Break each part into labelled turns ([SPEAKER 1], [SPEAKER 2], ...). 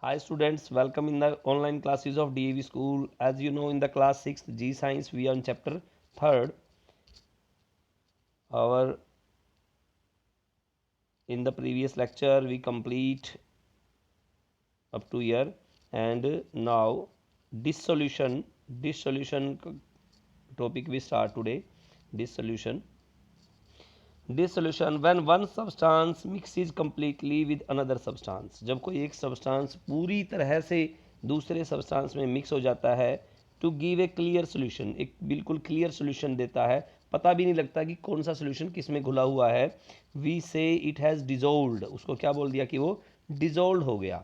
[SPEAKER 1] Hi students, welcome in the online classes of DAV school. As you know, in the class 6th G Science, we are on chapter 3rd. Our in the previous lecture we complete up to here, and now dissolution topic we start today. Dissolution when one substance mixes completely with another substance, जब कोई एक substance पूरी तरह से दूसरे substance में mix हो जाता है, to give a clear solution, एक बिल्कुल clear solution देता है, पता भी नहीं लगता कि कौन सा solution किस में घुला हुआ है, we say it has dissolved, उसको क्या बोल दिया कि वो dissolved हो गया.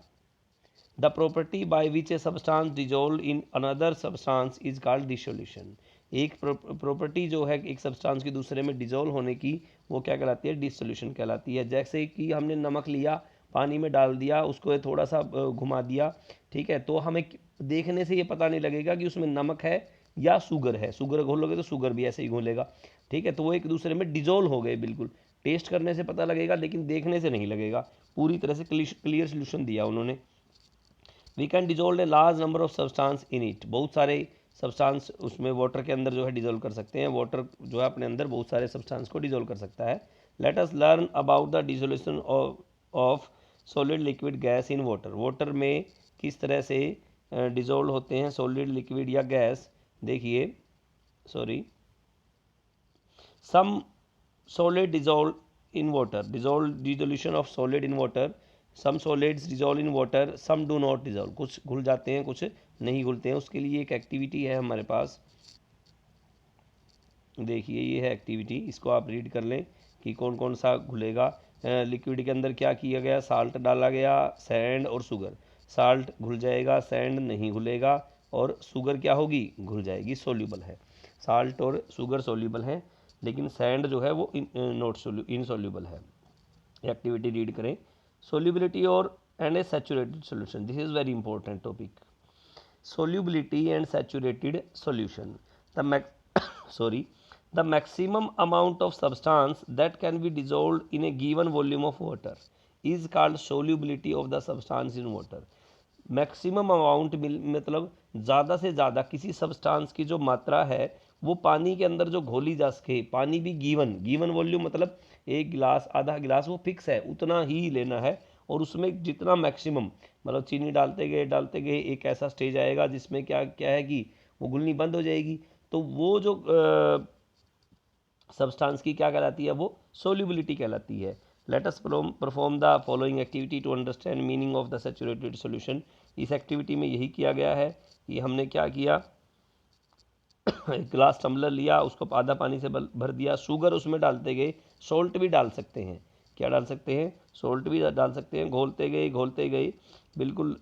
[SPEAKER 1] The property by which a substance dissolved in another substance is called dissolution. एक प्रॉपर्टी जो है एक सब्सटेंस की दूसरे में डिजोल्व होने की, वो क्या कहलाती है? डिसोल्यूशन कहलाती है. जैसे कि हमने नमक लिया, पानी में डाल दिया, उसको थोड़ा सा घुमा दिया, ठीक है, तो हमें देखने से ये पता नहीं लगेगा कि उसमें नमक है या शुगर है. शुगर घोलोगे तो शुगर भी ऐसे ही घोलेगा, ठीक है, तो वो एक दूसरे में डिजोल्व हो गए. बिल्कुल टेस्ट करने से पता लगेगा, लेकिन देखने से नहीं लगेगा. पूरी तरह से क्लियर सोल्यूशन दिया उन्होंने. We can dissolve a large number of substance in it, बहुत सारे सब्सटेंस उसमें वाटर के अंदर जो है डिजोल्व कर सकते हैं. वाटर जो है अपने अंदर बहुत सारे सब्सटेंस को डिजोल्व कर सकता है. Let us learn about the dissolution of solid liquid gas in water. Water में किस तरह से डिजोल्व होते हैं सॉलिड लिक्विड या गैस. देखिए, sorry, some solid dissolve in water, dissolution of solid in water, some solids dissolve in water, some do not dissolve, कुछ घुल जाते हैं कुछ नहीं घुलते हैं. उसके लिए एक एक्टिविटी है हमारे पास. देखिए, ये है एक्टिविटी, इसको आप रीड कर लें कि कौन कौन सा घुलेगा. लिक्विड के अंदर क्या किया गया, साल्ट डाला गया, सैंड और शुगर. साल्ट घुल जाएगा, सैंड नहीं घुलेगा, और शुगर क्या होगी, घुल जाएगी, सोल्यूबल है. साल्ट और शुगर सोल्यूबल हैं, लेकिन सैंड जो है वो नॉट इनसोल्यूबल है. एक्टिविटी रीड करें. सोल्यूबिलिटी और and A saturated solution, this is very important topic. solubility and saturated solution. The the maximum amount of substance that can be dissolved in a given volume of water is called solubility of the substance in water. Maximum amount मतलब ज़्यादा से ज़्यादा किसी substance की जो मात्रा है वो पानी के अंदर जो घोली जा सके. पानी भी गिवन वॉल्यूम, मतलब एक गिलास आधा गिलास वो फिक्स है, उतना ही लेना है. और उसमें जितना मैक्सिमम, मतलब चीनी डालते गए एक ऐसा स्टेज आएगा जिसमें क्या क्या है कि वो घुलनी बंद हो जाएगी. तो वो जो सब्सटेंस की क्या कहलाती है, वो सोल्यूबिलिटी कहलाती है. Let us perform the following activity to understand meaning of the saturated solution. इस एक्टिविटी में यही किया गया है कि हमने क्या किया, एक गिलास टम्बलर लिया, उसको आधा पानी से भर दिया, शुगर उसमें डालते गए, सॉल्ट भी डाल सकते हैं. क्या डाल सकते हैं, सॉल्ट भी डाल सकते हैं. घोलते गए बिल्कुल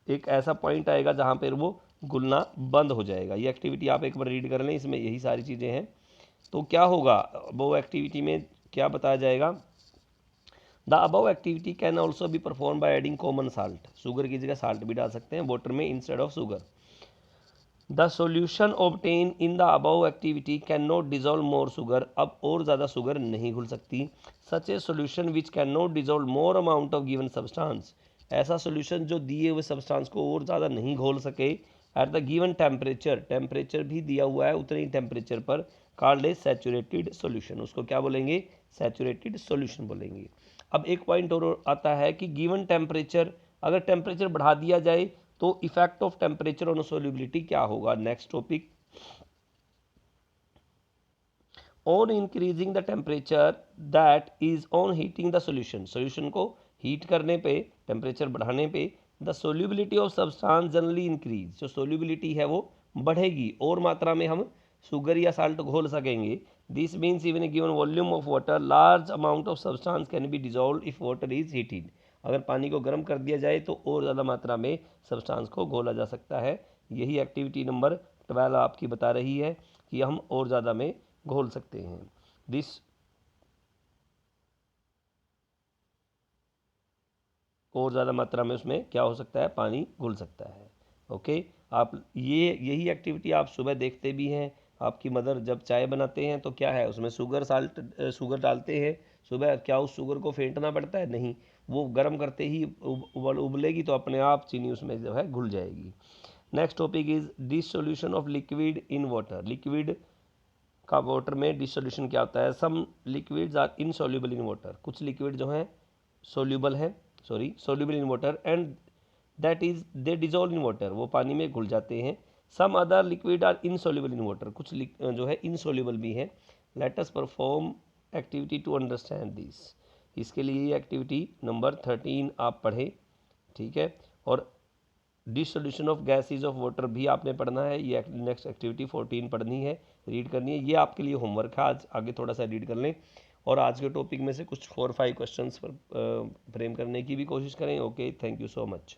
[SPEAKER 1] एक ऐसा पॉइंट आएगा जहाँ पर वो घुलना बंद हो जाएगा. ये एक्टिविटी आप एक बार रीड कर लें, इसमें यही सारी चीज़ें हैं. तो क्या होगा, वो एक्टिविटी में क्या बताया जाएगा. The above activity can also be perform by adding common salt. Sugar की जगह साल्ट भी डाल सकते हैं वाटर में instead of sugar. The solution obtain in the above activity cannot dissolve more sugar. अब और ज़्यादा शुगर नहीं घुल सकती. Such a solution which cannot dissolve more amount of given substance. ऐसा सोल्यूशन जो दिए हुए सब्सटेंस को और ज़्यादा नहीं घोल सके एट द गिवन टेम्परेचर भी दिया हुआ है उतने ही टेम्परेचर पर, कॉल्ड ए सैचुरेटेड सोल्यूशन. उसको क्या बोलेंगे, सैचुरेटेड सोल्यूशन बोलेंगे. अब एक पॉइंट और आता है कि गिवन टेम्परेचर, अगर टेम्परेचर बढ़ा दिया जाए तो effect of temperature on solubility क्या होगा. Next topic, on increasing the temperature that is on heating the solution. Solution को हीट करने पे, टेम्परेचर बढ़ाने पे, the solubility of substance generally increase. जो सोल्यूबिलिटी है वो बढ़ेगी, और मात्रा में हम शुगर या साल्ट घोल सकेंगे. This means even a given volume of water large amount of substance can be dissolve if water is heated. अगर पानी को गर्म कर दिया जाए तो और ज़्यादा मात्रा में सब्सटेंस को घोला जा सकता है. यही एक्टिविटी नंबर 12 आपकी बता रही है कि हम और ज़्यादा में घोल सकते हैं. दिस और ज़्यादा मात्रा में उसमें क्या हो सकता है, पानी घुल सकता है. ओके, आप यही एक्टिविटी आप सुबह देखते भी हैं. आपकी मदर जब चाय बनाते हैं तो क्या है, उसमें शुगर डालते हैं सुबह. क्या उस शुगर को फेंटना पड़ता है, नहीं, वो गर्म करते ही उबलेगी तो अपने आप चीनी उसमें जो है घुल जाएगी। Next topic is dissolution of liquid in water. Liquid का वाटर में डिसोल्यूशन क्या होता है? Some liquids are insoluble in water. कुछ लिक्विड जो हैं सोल्यूबल है, soluble in water and that is they dissolve in water, वो पानी में घुल जाते हैं। Some other liquid are insoluble in water, कुछ जो है इनसॉल्युबल भी हैं। Let us perform activity to understand this. इसके लिए ये एक्टिविटी नंबर 13 आप पढ़ें, ठीक है। और dissolution of gases of water भी आपने पढ़ना है। ये नेक्स्ट एक्टिविटी 14 पढ़नी है, रीड करनी है। ये आपके लिए होमवर्क है, आज आगे थोड़ा सा रीड कर लें और आज के टॉपिक में से कुछ 4-5 क्वेश्चंस पर फ्रेम करने की भी कोशिश करें। Okay, thank you so much.